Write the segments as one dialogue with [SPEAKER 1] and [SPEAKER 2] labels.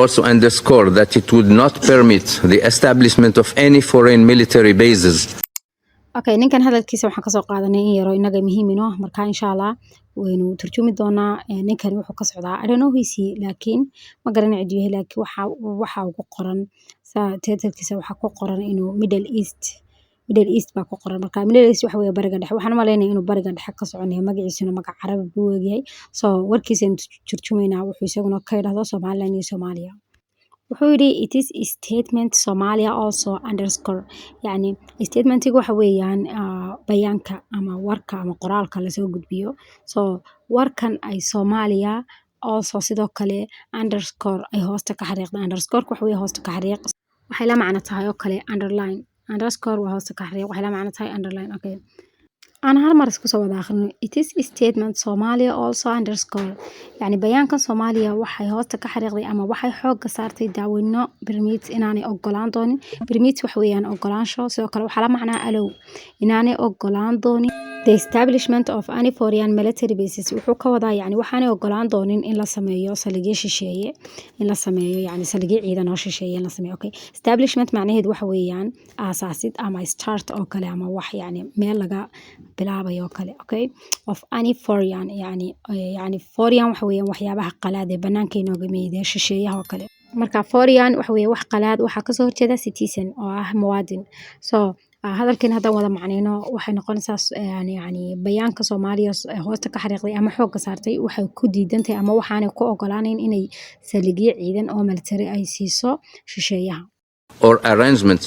[SPEAKER 1] also underscore that it would not permit the establishment of any foreign military bases.
[SPEAKER 2] Okay, ninkan hadalkiisa waxaan ka soo qaadanay in yaro inaga muhiim inoo marka insha Allah waynu turjumi doonaa ninkan wuxuu ka socdaa I don't know hisi laakiin ma garanay cid yahay laakiin waxa uu ku qoran title-kiisa waxa ku qoran inuu Middle East baa ku qoran marka Middle East waxa weeye bariga dhexe waxaan maleynayaa inuu bariga dhexe ka soconayo magaciisuna magac Carabi buu yahay so warkiisa inuu turjumayna wuxuu isaguna ka yiraahdo Soomaaliland iyo Soomaaliya wuxuu yiri it is a statement Somalia also underscore yani statementiga waxa weeyaan bayaanka ama warka ama qoraalka la soo gudbiyo so warkan ay Soomaaliya also sidoo kale underscore ay hoosta ka xariiqda underscore waxa weeye hoosta ka xariiq waxay la macno tahay oo kale underline underscore waa hoosta ka xariiq waxay la macno tahay underline okay أنا هالمرة اسكو ودا آخرنا it is a statement Somalia also underscore يعني بيانكا Somalia waxay hoosta ka xariiqday ama waxay xoog saartay daawino permit inaanay ogolaan doonin permit wax weeyaan ogolaansho sidoo kale waxa la macnaa allow inaanay ogolaan doonin the establishment of any foreign military bases wuxuu ka wadaa yani waxaanay ogolaan doonin in la sameeyo saligyo shisheeye in la sameeyo yani saligyo ciidan oo shisheeye in la sameeyo okay establishment macnaheedu waxa weeyaan aasaasid ama start oo kale ama wax yani meel laga bilaabayo kale okay of any foreign yani foreign waxa weeyaan waxyaabaha qalaad ee banaanka inooga meeyay shisheeyaha oo kale marka foreign waxa weeye wax qalaad waxa ka soo horjeeda citizen oo ah muwaadin so hadalkan hadan wada macneeno waxay noqonaysaa yani bayaanka Soomaaliya hoosta ka xariiqday ama xoog saartay waxay ku diidantahay ama waxaanay ku ogolaanayn inay saligyo ciidan oo military ay siiso shisheeyaha
[SPEAKER 1] or arrangements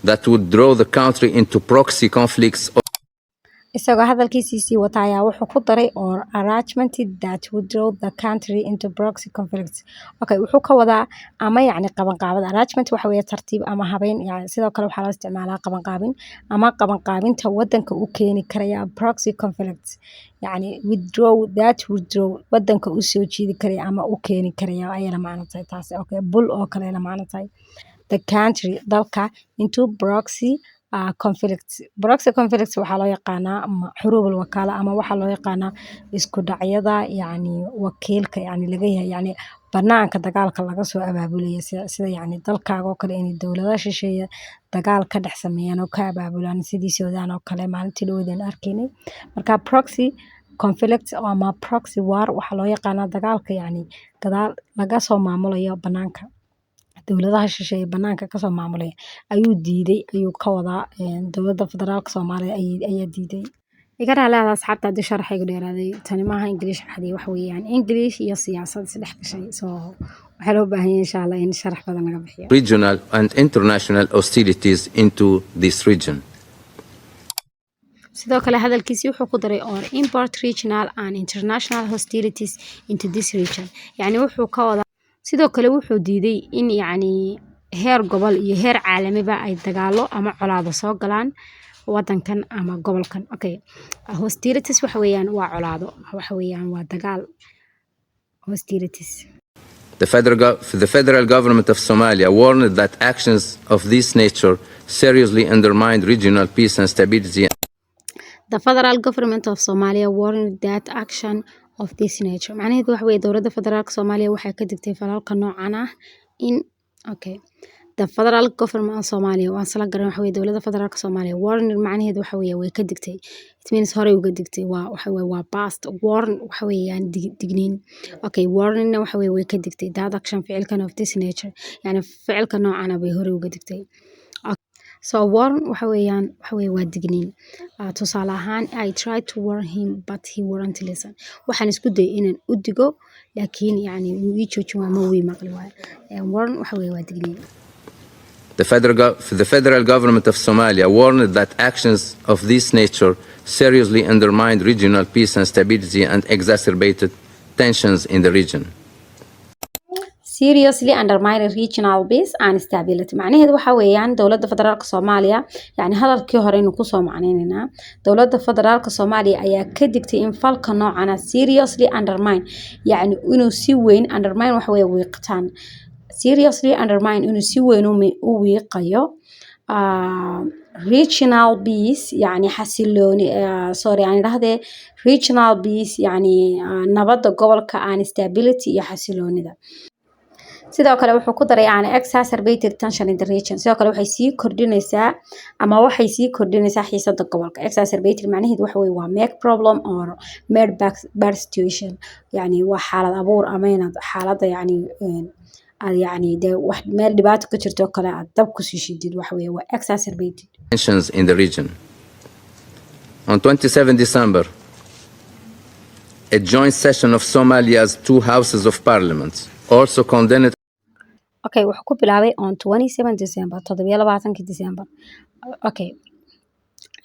[SPEAKER 1] that would draw the country into proxy conflicts
[SPEAKER 2] isagoo hadalkiisii wataaya wuxuu ku daray or arrangement that would draw the country into proxy conflicts okay wuxuu ka wadaa ama yani qaban qaabada arrangement waxa weeye tartiib ama habeyn yani sidoo kale waxa la isticmaalaa qaban qaabin ama qaban qaabinta wadanka uu keeni karaya proxy conflicts yani withdraw wadanka uu soo jiidi karaya ama uu keeni karaya ay la macno tahay taas okay bull oo kale la macno tahay the country dalka into proxy conflicts waxaa loo yaqaanaa xurubul wakaala ama waxaa loo yaqaanaa isku dhacyada yani wakiilka yani laga yahay yani banaanka dagaalka laga soo abaabulaya sida yani dalkaaga oo kale in dawladaha shisheeye dagaal ka dhex sameeyaan oo ka abaabulaan sidii Suudaan oo kale maalintii dhawadan arkaynay marka proxy conflict ama proxy war waxaa loo yaqaanaa dagaalka yani gadaal laga soo maamulayo banaanka dawladaha shisheeye banaanka ka soo maamulay ayuu ka wadaa dawladda federaalka Soomaaliya ayaa diiday iga raalaada asxaabta hadii sharaxaygu dheeraaday tani maaha English caadi wax weeyaan English iyo siyaasad isdhex gashay soo waxa loo baahan yahay insha Allah in sharax badan laga bixiyo
[SPEAKER 1] regional and international hostilities into this region
[SPEAKER 2] sidoo kale hadalkiisii wuxuu ku daray or import regional and international hostilities into this region yani wuxuu ka wadaa sidoo kale wuxuu diiday in yani heer gobol iyo heer caalamiba ay dagaalo ama colaado soo galaan wadankan ama gobolkan okay hostilities waxa weeyaan waa colaado waxa weeyaan waa dagaal hostilities
[SPEAKER 1] The federal government of Somalia warned that actions of this nature seriously undermined regional peace and stability.
[SPEAKER 2] The federal government of Somalia warned that action of this nature macnaheedu waxa weeye dawladda federaalka Soomaaliya waxay ka digtay falalka noocan ah in okay the federal government of Somalia waa sala garan waxa weeye dawladda federaalka Soomaaliya warning macnaheedu waxa weeye way ka digtay it means hore uga digtay waxa weeye waa past warn waxa weeyaan digniin okay warning waxa weeye way ka digtay that action ficilkan of this nature yani ficilka noocan ah bay hore uga digtay so warn waxa weeyaan waa digniin tusaale ahaan I tried to warn him but he wouldn't listen waxaan isku dayay inaan u digo laakiin yani wuu ii joojin ma wii maqli waayo warn waxa weeye waa digniin
[SPEAKER 1] The federal government of Somalia warned that actions of this nature seriously undermined regional peace and stability and exacerbated tensions in the region.
[SPEAKER 2] seriously undermine regional peace and stability macnaheedu waxa weeyaan dawladda federaalka Soomaaliya yani hadalkii hore inuu ku soo macneynayna dawladda federaalka Soomaaliya ayaa ka digtay in falka noocan ah seriously undermine yani inuu si weyn undermine waxa weeye wiiqtaan seriously undermine inuu si weyn u wiiqayo regional peace yani xasilooni yani dhahdee regional peace yani nabadda gobolka and stability iyo xasiloonida sidoo kale wuxuu ku daray yani exacerbated tension in the region sidoo kale waxay sii kordhinaysaa ama waxay sii kordhinaysaa xiisada gobolka exacerbated macnaheedu waxa weeye waa make problem or made bad situation yani waa xaalad abuur ama inaad xaaladda yani aad yani dee wax meel dhibaato ka jirto kale aad dab kusii shidid waxa weeye waa exacerbated
[SPEAKER 1] tensions in the region. On 27 December, a joint session of Somalia's two houses of parliament also condemned.
[SPEAKER 2] Okay, wuxuu ku bilaabay on 27 December 27 December. Okay,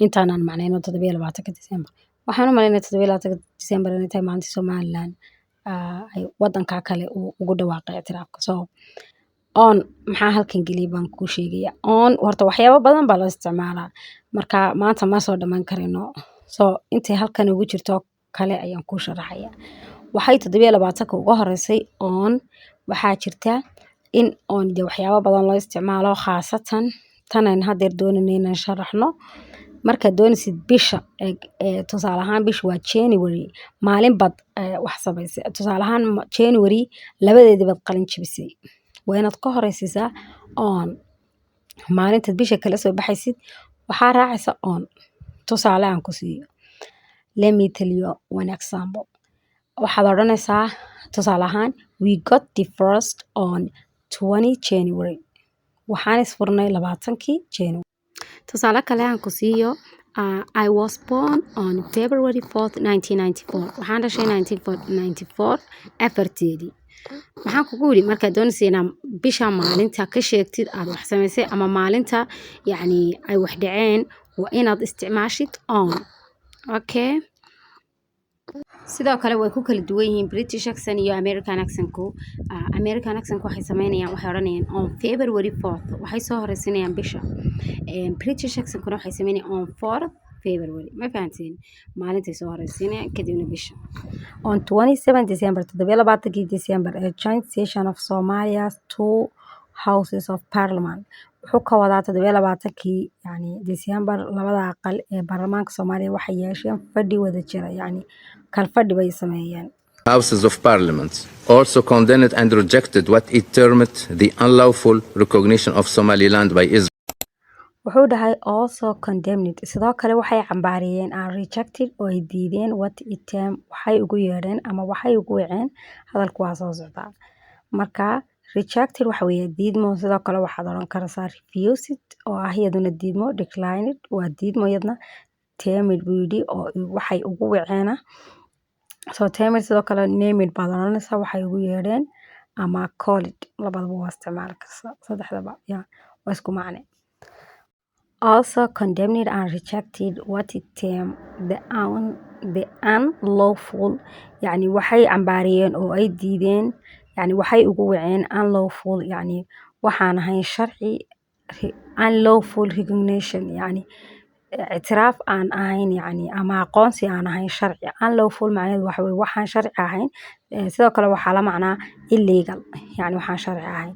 [SPEAKER 2] intaanaan macnayno 27 December. Waxaan u malaynaa 27 December inay tahay maalintii Somaliland ay wadanka kale ugu dhawaaqay ictiraafka. So on maxaa halkan geliyay baan kuu sheegaya. On horta waxyaabo badan baa loo isticmaalaa. Marka maanta ma soo dhamaan karino. So intay halkan ugu jirto kale ayaan kuu sharaxaya. Waxay 27 ugu horeysay on waxaa jirta in on de waxyaabo badan loo isticmaalo khaasatan tan aan hadeer doonayno inaan sharaxno marka doonaysid bisha tusaale ahaan bisha waa January maalin bad wax sameysay tusaale ahaan January labadeedii bad qalin jabisay waa inaad ka horeysiisaa on maalinta bisha kala soo baxaysid waxaa raacaysa on tusaale aan ku siiyo let me tell you one example waxaad odhanaysaa tusaale ahaan we got the first on 20 January waxaan isfurnay 20kii January tusaale kale aan ku siiyo I was born on February 4th 1994 waxaan dhashay 1994 afarteedii waxaan kugu yiri markaad doonaysid inaad bisha maalinta ka sheegtid aad wax samaysay ama maalinta yani ay wax dhaceen waa inaad isticmaashid on okay sidoo kale way ku kala duwan yihiin British accent iyo American accent-ku American accent waxay sameynayaan waxay oranayaan on February 4th waxay soo horeysinayaan bisha British accent-kuna waxay sameynayaan on 4th February ma fahanteen maalintii soo horeysinayaan kadibna bisha on 27 December 27 December a joint session of Somalia's two houses of parliament wuxuu ka wadaa 27kii yani December labada aqal ee baarlamaanka Soomaaliya waxay yeesheen fadhi wada jira yani kalfadhi bay sameeyeen
[SPEAKER 1] Houses of Parliament also condemned and rejected what it termed the unlawful recognition of Somaliland by Israel.
[SPEAKER 2] wuxuu dhahay also condemned sidoo kale waxay cambaariyeen and rejected oo ay diideen what it term waxay ugu yeedheen ama waxay ugu waceen hadalku waa soo socdaa marka rejected waxa weeye diidmo sidoo kale waxaad oran kartaa refused oo ah iyaduna diidmo declined waa diidmo iyadna termed widi oo waxay ugu waceena so termed sidoo kale named baad oranaysaa waxay ugu yeedheen ama called labadaba waa isticmaal kartaa saddexdaba yaa waa isku macne also condemned and rejected what it term the unlawful yani waxay cambaariyeen oo ay diideen yani waxay ugu waceen unlawful yani waxaan ahayn sharci unlawful recognition yani ictiraaf aan ahayn yani ama aqoonsi aan ahayn sharci unlawful macnaheedu waxa weeye waxaan sharci ahayn sidoo kale waxaa la macnaa illegal yani waxaan sharci ahayn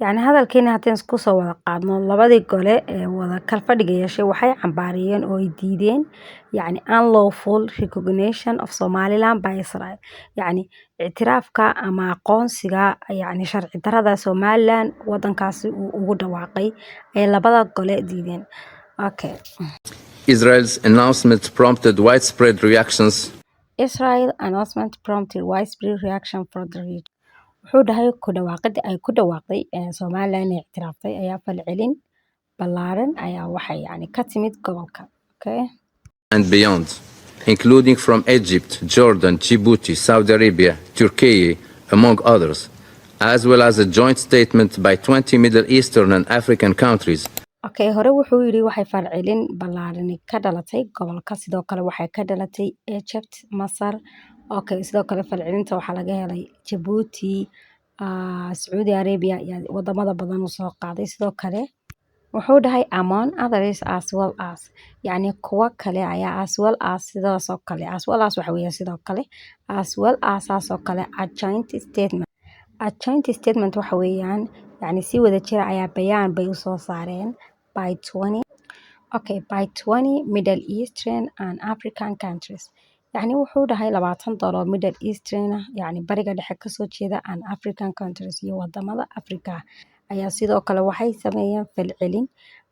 [SPEAKER 2] yani hadalkeena haddaan isku soo wada qaadno labadii gole ee wada kalfadhiga yeeshay waxay cambaariyeen oo ay diideen yani unlawful recognition of Somaliland by Israel yani ictiraafka ama aqoonsiga yani sharci darada Somaliland wadankaasi uu ugu dhawaaqay ay labada gole diideen okay
[SPEAKER 1] Israel's announcement prompted widespread reactions.
[SPEAKER 2] Israel announcement prompted widespread reaction from the region wuxuu dhahay ku dhawaaqada ay ku dhawaaqday Somaliland ee ictiraaftay ayaa falcelin ballaaran ayaa waxay yani ka timid gobolka okay
[SPEAKER 1] And beyond, including from Egypt, Jordan, Djibouti, Saudi Arabia, Turkey, among others, as well as a joint statement by 20 Middle Eastern and African countries.
[SPEAKER 2] Okay, hore wuxuu yiri waxay falcelin ballaaran ka dhalatay gobolka sidoo kale waxay ka dhalatay Egypt, Masar. Okay, sidoo kale falcelinta waxaa laga helay Djibouti, Saudi Arabia iyo wadamada badan oo soo qaaday sidoo kale wuxuu dhahay among others as well as yani kuwa kale ayaa as well as sidaas oo kale as well as waxa weeye sidoo kale as well as oo kale a joint statement waxa weeyaan yani si wada jira ayaa bayaan bay u soo saareen by 20 Middle Eastern and African countries yacni wuxuu dhahay $20 Middle Eastern yacni bariga dhexe kasoo jeeda and African countries iyo wadamada Afrika ayaa sidoo kale waxay sameeyeen falcelin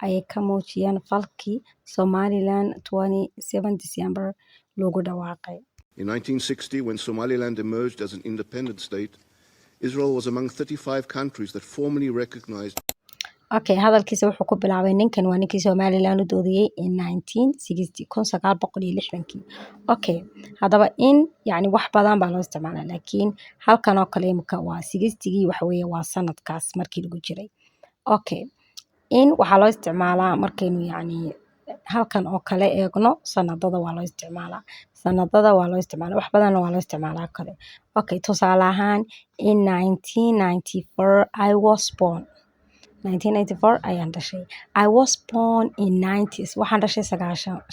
[SPEAKER 2] ayay ka muujiyeen falkii Somaliland 27 December lagu dhawaaqay.
[SPEAKER 3] In 1960, when Somaliland emerged as an independent state, Israel was among 35 countries that formally recognized.
[SPEAKER 2] Okay, hadalkiisa wuxuu ku bilaabay ninkan waa ninkii Somaliland u doodayay in 1960. Okay, haddaba in yani wax badan baa loo isticmaalaa laakiin halkan oo kale imika waa 60gii waxa weeye waa sanadkaas markii lagu jiray. Okay, in waxaa loo isticmaalaa markaynu yani halkan oo kale eegno sanadada waa loo isticmaalaa. Sanadada waa loo isticmaalaa wax badanna waa loo isticmaalaa kale. Okay, tusaale ahaan in 1994 I was born. 1994 ayaan dhashay. I was born in 90s. Waxaan dhashay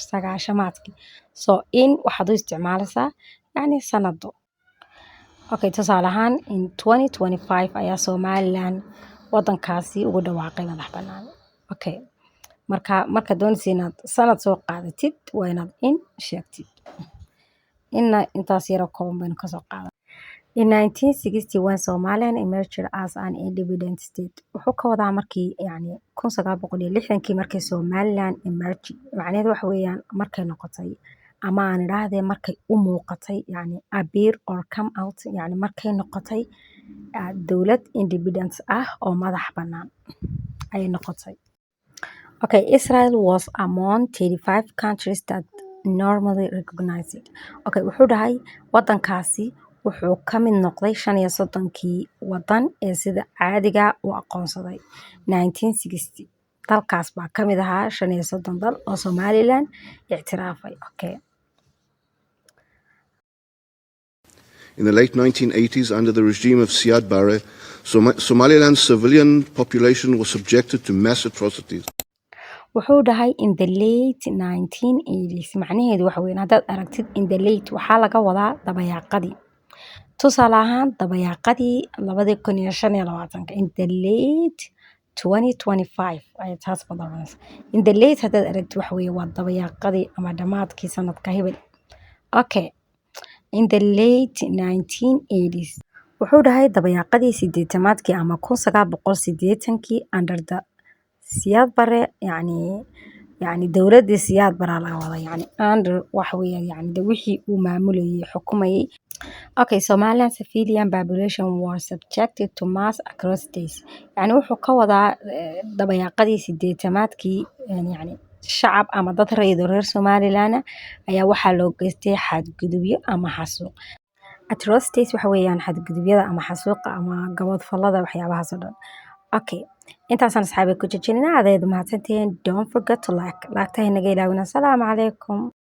[SPEAKER 2] sagaashamaadkii. So in waxaad u isticmaalaysaa yani sanado. Okay, tusaale ahaan in 2025 ayaa Somaliland wadankaasi ugu dhawaaqay madax bannaan. Okay, marka doonaysa inaad sanad soo qaadatid waa inaad in sheegtid. Intaas yaro kooban baynu kasoo qaadan. In 1960 when Somaliland emerged as an independent state. Wuxuu ka wadaa markii yani 1960kii markay Somaliland emerged. Macnaheedu waxa weeyaan markay noqotay ama aan idhaahdee markay u muuqatay yani appear or come out yani markay noqotay dowlad independent ah oo madax bannaan ayay noqotay. Okay, Israel was among 35 countries that normally recognized it. Okay, wuxuu dhahay wadankaasi wuxuu ka mid noqday 35kii wadan ee sida caadiga u aqoonsaday 1960. Dalkaas baa ka mid ahaa 35 dal oo Somaliland ictiraafay. Okay.
[SPEAKER 3] In the late 1980s, under the regime of Siad Barre, Somaliland's civilian population was subjected to mass atrocities.
[SPEAKER 2] Wuxuu dhahay in the late 1980s macnaheedu waxa weyn haddaad aragtid in the late waxaa laga wadaa dabayaaqadii. Tusaale ahaan dabayaaqadii 2025 in the late 2025 ay taas badanaysa. In the late haddaad aragtid waxa weeye waa dabayaaqadii ama dhamaadkii sanadka hebel. Okay, in the late 1980s wuxuu dhahay dabayaaqadii 80maadkii ama 1980kii under the Siad Barre yani dowladii Siad Barre laga wada yani under waxa weeye yani wixii uu maamulayay xukumayay. Okay, Somaliland civilian population was subjected to mass atrocities. Yani wuxuu ka wadaa dabayaaqadii 80maadkii yani shacab ama dad reer Somaliland ayaa waxaa loo geystay xadgudubyo ama xasuuq. Atrocities waxa weeyaan xadgudubyada ama xasuuqa ama gabadfalada waxyaabahaas oo dhan. Okay, intaasaan asxaabay ku jajinina adeed mahadsantiin. Don't forget to like. Laagtahay naga ilaawina. Assalaamu calaykum.